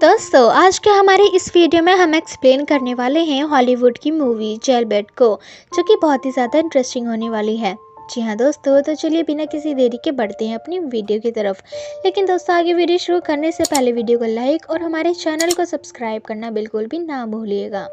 दोस्तों आज के हमारे इस वीडियो में हम एक्सप्लेन करने वाले हैं हॉलीवुड की मूवी जेलबेट को, जो कि बहुत ही ज़्यादा इंटरेस्टिंग होने वाली है। जी हाँ दोस्तों, तो चलिए बिना किसी देरी के बढ़ते हैं अपनी वीडियो की तरफ। लेकिन दोस्तों आगे वीडियो शुरू करने से पहले वीडियो को लाइक और हमारे चैनल को सब्सक्राइब करना बिल्कुल भी ना भूलिएगा।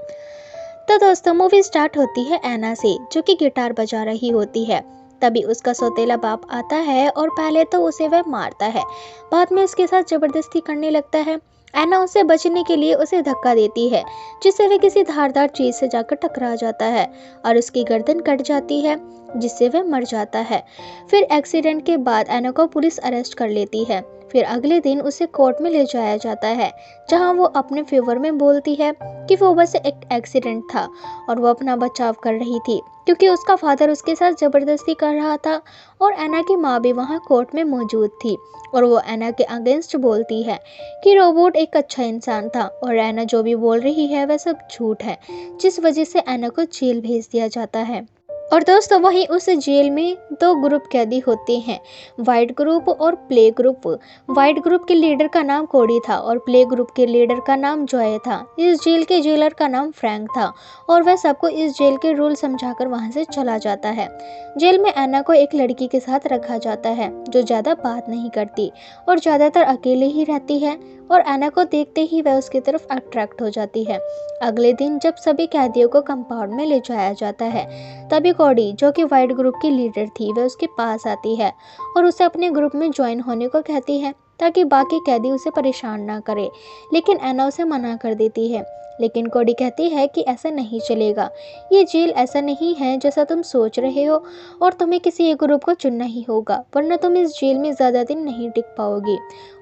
तो दोस्तों मूवी स्टार्ट होती है एना से, जो कि गिटार बजा रही होती है। तभी उसका सौतेला बाप आता है और पहले तो उसे वह मारता है, बाद में उसके साथ जबरदस्ती करने लगता है। एना उससे बचने के लिए उसे धक्का देती है, जिससे वह किसी धारदार चीज से जाकर टकरा जाता है और उसकी गर्दन कट जाती है, जिससे वह मर जाता है। फिर एक्सीडेंट के बाद एना को पुलिस अरेस्ट कर लेती है। फिर अगले दिन उसे कोर्ट में ले जाया जाता है, जहां वो अपने फेवर में बोलती है कि वो बस एक एक्सीडेंट था और वो अपना बचाव कर रही थी, क्योंकि उसका फादर उसके साथ ज़बरदस्ती कर रहा था। और एना की माँ भी वहाँ कोर्ट में मौजूद थी और वो एना के अगेंस्ट बोलती है कि रोबोट एक अच्छा इंसान था और एना जो भी बोल रही है वह सब झूठ है, जिस वजह से एना को जेल भेज दिया जाता है। और दोस्तों वहीं उस जेल में दो ग्रुप कैदी होते हैं, वाइट ग्रुप और प्ले ग्रुप। वाइट ग्रुप के लीडर का नाम कोडी था और प्ले ग्रुप के लीडर का नाम जॉय था। इस जेल के जेलर का नाम फ्रैंक था और वह सबको इस जेल के रूल समझाकर वहां से चला जाता है। जेल में एना को एक लड़की के साथ रखा जाता है जो ज़्यादा बात नहीं करती और ज़्यादातर अकेले ही रहती है, और एना को देखते ही वह उसकी तरफ अट्रैक्ट हो जाती है। अगले दिन जब सभी कैदियों को कंपाउंड में ले जाया जाता है, तभी कोडी जो कि वाइट ग्रुप की लीडर थी वह उसके पास आती है और उसे अपने ग्रुप में ज्वाइन होने को कहती है, ताकि बाकी कैदी उसे परेशान ना करे। लेकिन एना उसे मना कर देती है। लेकिन कोडी कहती है कि ऐसा नहीं चलेगा, ये जेल ऐसा नहीं है जैसा तुम सोच रहे हो और तुम्हें किसी एक ग्रुप को चुनना ही होगा, वरना तुम इस जेल में ज़्यादा दिन नहीं टिक पाओगी।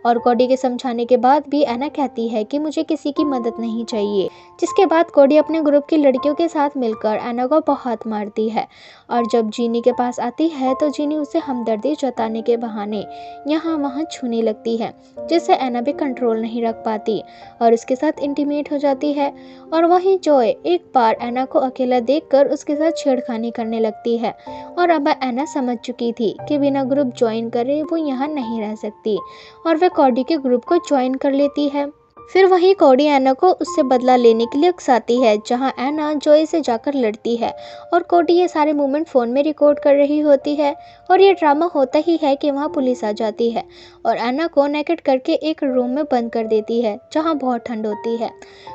और कोडी के समझाने के बाद भी एना कहती है कि मुझे किसी की मदद नहीं चाहिए, जिसके बाद कोडी अपने ग्रुप की लड़कियों के साथ मिलकर एना को बहुत मारती है। और जब जीनी के पास आती है तो जीनी उसे हमदर्दी जताने के बहाने यहाँ वहाँ छूने लगती है, जिससे एना भी कंट्रोल नहीं रख पाती और उसके साथ इंटीमेट हो जाती है। और वहीं जॉय एक बार एना को अकेला देखकर उसके साथ छेड़खानी करने लगती है, और अब एना समझ चुकी थी कि बिना ग्रुप ज्वाइन करे वो यहाँ नहीं रह सकती और वह कोडी के ग्रुप को ज्वाइन कर लेती है। फिर वहीं कोडी एना को उससे बदला लेने के लिए उकसाती है, जहां एना जॉय से जाकर लड़ती है और कोडी ये सारे मूवमेंट फ़ोन में रिकॉर्ड कर रही होती है। और ये ड्रामा होता ही है कि वहां पुलिस आ जाती है और एना को नेकेड करके एक रूम में बंद कर देती है, जहां बहुत ठंड होती है।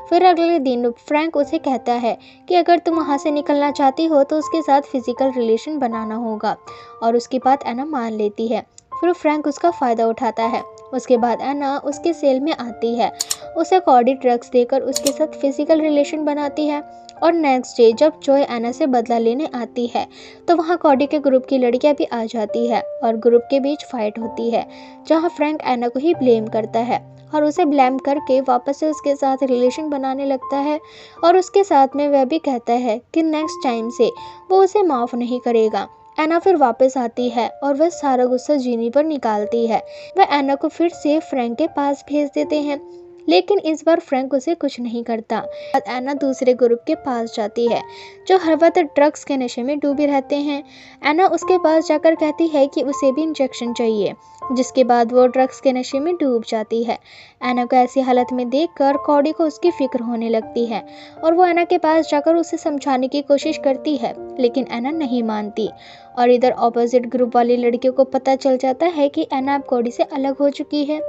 फिर अगले दिन फ्रैंक उसे कहता है कि अगर तुम वहाँ से निकलना चाहती हो तो उसके साथ फिजिकल रिलेशन बनाना होगा, और उसकी बात एना मान लेती है। फिर फ्रैंक उसका फ़ायदा उठाता है। उसके बाद एना उसके सेल में आती है, उसे कोडी ड्रग्स देकर उसके साथ फिजिकल रिलेशन बनाती है। और नेक्स्ट डे जब जॉय एना से बदला लेने आती है तो वहाँ कोडी के ग्रुप की लड़कियां भी आ जाती है और ग्रुप के बीच फाइट होती है, जहाँ फ्रैंक एना को ही ब्लेम करता है और उसे ब्लेम करके वापस से उसके साथ रिलेशन बनाने लगता है। और उसके साथ में वह भी कहता है कि नेक्स्ट टाइम से वो उसे माफ़ नहीं करेगा। एना फिर वापस आती है और वह सारा गुस्सा जीनी पर निकालती है। वह एना को फिर से फ्रैंक के पास भेज देते हैं, लेकिन इस बार फ्रैंक उसे कुछ नहीं करता। एना दूसरे ग्रुप के पास जाती है जो हर वक्त ड्रग्स के नशे में डूबे रहते हैं। एना उसके पास जाकर कहती है कि उसे भी इंजेक्शन चाहिए, जिसके बाद वो ड्रग्स के नशे में डूब जाती है। एना को ऐसी हालत में देखकर कोडी को उसकी फिक्र होने लगती है और वो एना के पास जाकर उसे समझाने की कोशिश करती है, लेकिन एना नहीं मानती। और इधर ऑपोजिट ग्रुप वाली लड़कियों को पता चल जाता है कि एना अब कोडी से अलग हो चुकी है।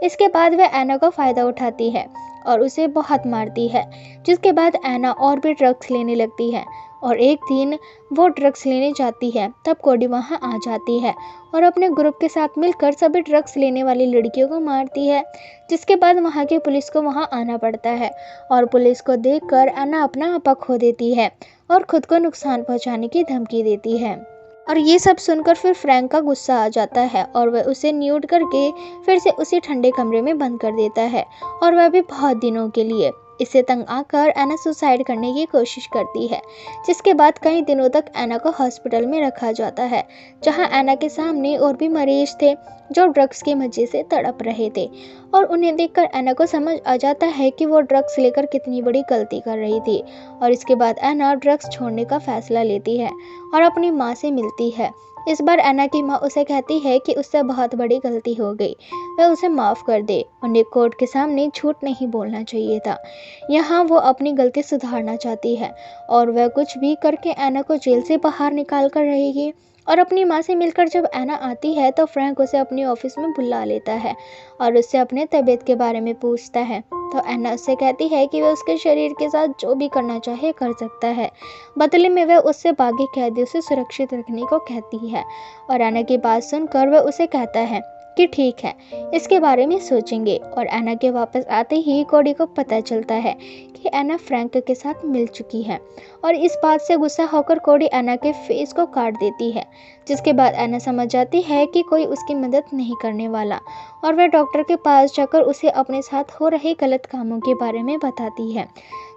इसके बाद वह एना का फ़ायदा उठाती है और उसे बहुत मारती है, जिसके बाद एना और भी ड्रग्स लेने लगती है। और एक दिन वो ड्रग्स लेने जाती है, तब कोडी वहाँ आ जाती है और अपने ग्रुप के साथ मिलकर सभी ड्रग्स लेने वाली लड़कियों को मारती है, जिसके बाद वहाँ की पुलिस को वहाँ आना पड़ता है। और पुलिस को देखकर एना अपना आपा खो देती है और खुद को नुकसान पहुँचाने की धमकी देती है। और ये सब सुनकर फिर फ्रैंक का गुस्सा आ जाता है और वह उसे न्यूड करके फिर से उसी ठंडे कमरे में बंद कर देता है, और वह भी बहुत दिनों के लिए। इससे तंग आकर एना सुसाइड करने की कोशिश करती है, जिसके बाद कई दिनों तक एना को हॉस्पिटल में रखा जाता है, जहां एना के सामने और भी मरीज थे जो ड्रग्स की वजह से तड़प रहे थे। और उन्हें देखकर एना को समझ आ जाता है कि वो ड्रग्स लेकर कितनी बड़ी गलती कर रही थी। और इसके बाद एना ड्रग्स छोड़ने का फैसला लेती है और अपनी माँ से मिलती है, इस बार एना की माँ उसे कहती है कि उससे बहुत बड़ी गलती हो गई, वह उसे माफ़ कर दे। उन्हें कोर्ट के सामने झूठ नहीं बोलना चाहिए था। यहाँ वो अपनी गलती सुधारना चाहती है और वह कुछ भी करके एना को जेल से बाहर निकाल कर रहेगी। और अपनी माँ से मिलकर जब एना आती है तो फ्रैंक उसे अपनी ऑफिस में बुला लेता है और उससे अपने तबीयत के बारे में पूछता है। तो एना उससे कहती है कि वह उसके शरीर के साथ जो भी करना चाहे कर सकता है। बदले में वह उससे बागी कैदियों से सुरक्षित रखने को कहती है। और एना की बात सुनकर वह उसे कहता है कि ठीक है, इसके बारे में सोचेंगे। और एना के वापस आते ही कोडी को पता चलता है कि एना फ्रैंक के साथ मिल चुकी है। और इस बात से गुस्सा होकर कोडी एना के फेस को काट देती है, जिसके बाद एना समझ जाती है कि कोई उसकी मदद नहीं करने वाला। और वह डॉक्टर के पास जाकर उसे अपने साथ हो रहे गलत कामों के बारे में बताती है,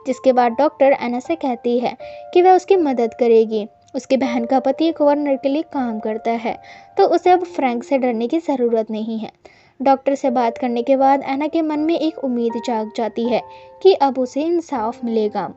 जिसके बाद डॉक्टर एना से कहती है कि वह उसकी मदद करेगी। उसकी बहन का पति गवर्नर के लिए काम करता है, तो उसे अब फ्रैंक से डरने की ज़रूरत नहीं है। डॉक्टर से बात करने के बाद एना के मन में एक उम्मीद जाग जाती है कि अब उसे इंसाफ मिलेगा।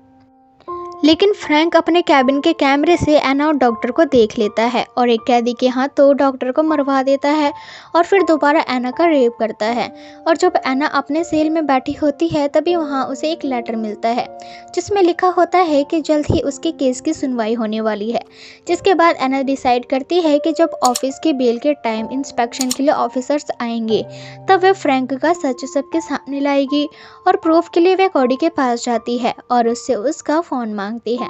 लेकिन फ्रैंक अपने कैबिन के कैमरे से एना और डॉक्टर को देख लेता है और एक कैदी के हाथों डॉक्टर को मरवा देता है और फिर दोबारा एना का रेप करता है। और जब एना अपने सेल में बैठी होती है तभी वहाँ उसे एक लेटर मिलता है जिसमें लिखा होता है कि जल्द ही उसके केस की सुनवाई होने वाली है। जिसके बाद एना डिसाइड करती है कि जब ऑफिस के बेल के टाइम इंस्पेक्शन के लिए ऑफिसर्स आएंगे तब वह फ्रैंक का सच सबके सामने लाएगी। और प्रूफ के लिए वह कोडी के पास जाती है और उससे उसका फ़ोन मांगती है।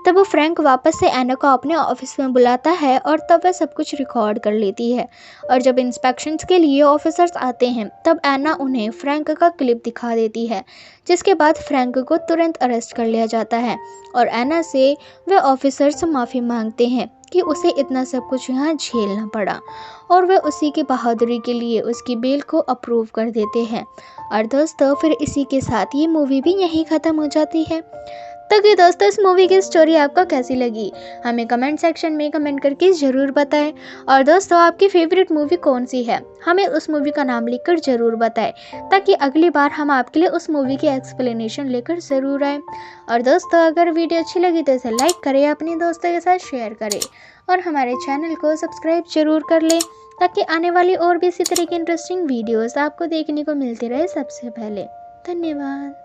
तब वो फ्रैंक वापस से एना को अपने ऑफिस में बुलाता है और तब वह सब कुछ रिकॉर्ड कर लेती है। और जब इंस्पेक्शंस के लिए ऑफिसर्स आते हैं तब एना उन्हें फ्रैंक का क्लिप दिखा देती है, जिसके बाद फ्रैंक को तुरंत अरेस्ट कर लिया जाता है। और एना से वह ऑफिसर्स माफ़ी मांगते हैं कि उसे इतना सब कुछ यहाँ झेलना पड़ा और वह उसी की बहादुरी के लिए उसकी बेल को अप्रूव कर देते हैं। और दोस्तों फिर इसी के साथ ये मूवी भी यहीं ख़त्म हो जाती है। तो कि दोस्तों इस मूवी की स्टोरी आपको कैसी लगी हमें कमेंट सेक्शन में कमेंट करके ज़रूर बताएं। और दोस्तों आपकी फेवरेट मूवी कौन सी है हमें उस मूवी का नाम लिखकर ज़रूर बताएं, ताकि अगली बार हम आपके लिए उस मूवी की एक्सप्लेनेशन लेकर ज़रूर आएँ। और दोस्तों अगर वीडियो अच्छी लगी तो इसे लाइक करें, अपने दोस्तों के साथ शेयर करें और हमारे चैनल को सब्सक्राइब जरूर कर लें, ताकि आने वाली और भी इसी तरह की इंटरेस्टिंग वीडियोस आपको देखने को मिलती रहे सबसे पहले। धन्यवाद।